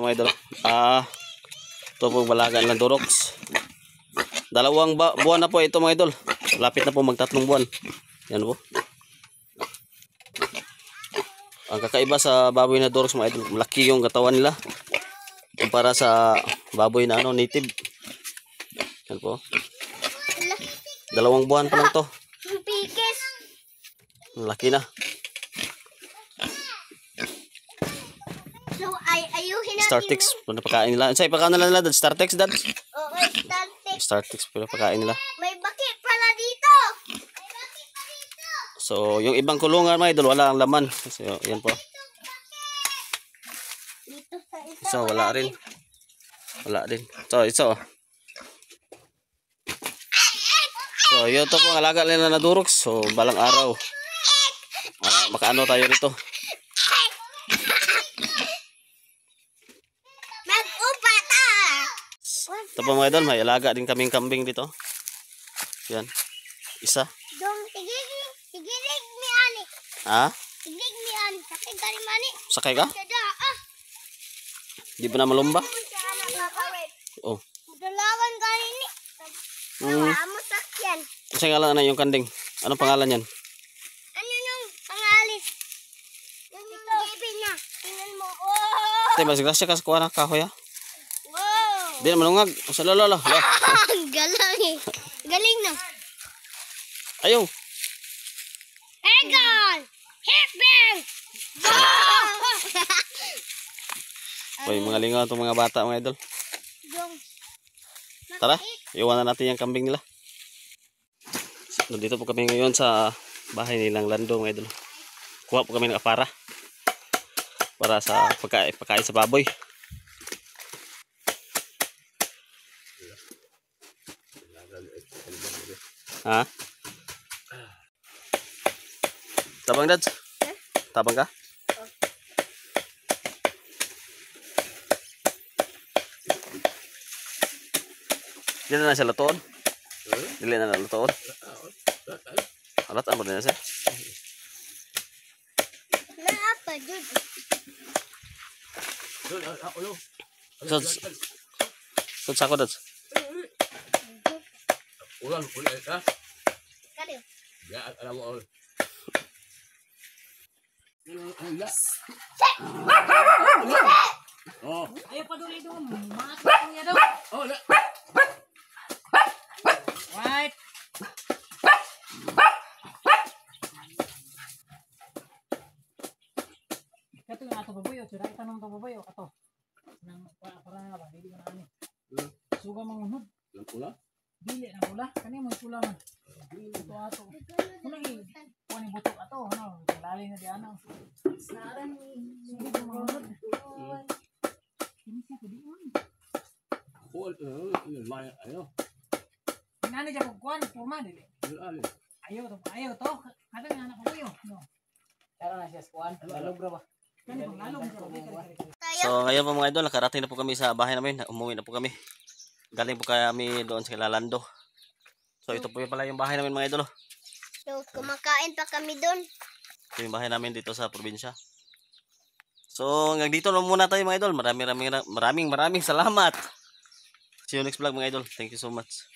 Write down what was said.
mga idol. Ito po balagan ng duroks. Dalawang buwan na po ito mga idol. Lapit na po magtatlong buwan. Yan po. Ang kakaiba sa baboy na duroks mga idol, malaki yung katawan nila kumpara sa baboy na native. Yan po. 2 buwan pa lang to. Malaki na. So, ayuhin natin. Startex, pinapakain nila. Sa ipakain nila dad, Startex dad. Oo, Startex. Startex pinapakain nila. May bakit pala dito. May bakit pa dito. So, yung ibang kulungan mga idol, wala ang laman. So, yan po. Dito sa isa. So, wala rin. Wala din. So, ito. So, yun to po ang alaga nila na duroks. So, balang araw. Makaano tayo rito. Mag-upa ta. Ito po mga idol, may alaga din kaming kambing dito. Yan. Isa. Dong, tigilig mi ani. Ha? Tigilig mi ani. Sakit gani mani. Sakay ka? Sada Di ba na malumba? Oh. Dalawan gani ni. Amo sakyan. Kasi ngalan na yung kanding. Anong pangalan yan? Ano yung pangalis? Yung baby niya. Tingnan mo. Oh! Ate, mas grasya ka sa kuha na kahoy ha? Wow! Di na malungag. Sa lolo. Galing eh. Galing na. Ayaw. Egon! Hit bang! Hoy, mga lingaw itong mga bata mga idol. Dong. Tara, iwanan natin yung kambing nila. Nandito po kami ngayon sa bahay nilang Lando mga idol. Kuha po kami ng apara para sa pagkain sa baboy. Ha? Tabang dads? Tabang ka? Dili na siya lutoon? Dili na lutoon? Alat mo din na siya? Naapa, Jud. Sa ako dads? Ulan ka? Kaliw. Ya, alam mo all. Oh. Ayo paduli dong. Makan niya dong. Oh, Right. Kato yung ato baboy o sira itanong to baboy o kato. Nang para nga ba dili man ani. Suga mangunod. Yang pula? Dili na pula. Kani mo pula man. Ito ato. Kuno i kuani butok ato ano. Lali na di ana. Sarang suga mangunod. Kini siya pudi on. Oh, lain ayo. Nani ja kuan forma dili. Ayo to. Kada nga anak ko yo. No. Tara na siya kuan. Lalog ra ba? Kani bang lalog ra. So ngayon po mga idol, nakarating na po kami sa bahay namin. Umuwi na po kami. Galing po kami doon sa Lando. So ito po yung pala yung bahay namin mga idol. So, kumakain pa kami doon. Ito yung bahay namin dito sa probinsya. So hanggang dito na muna tayo mga idol. Maraming salamat. See you next vlog mga idol. Thank you so much.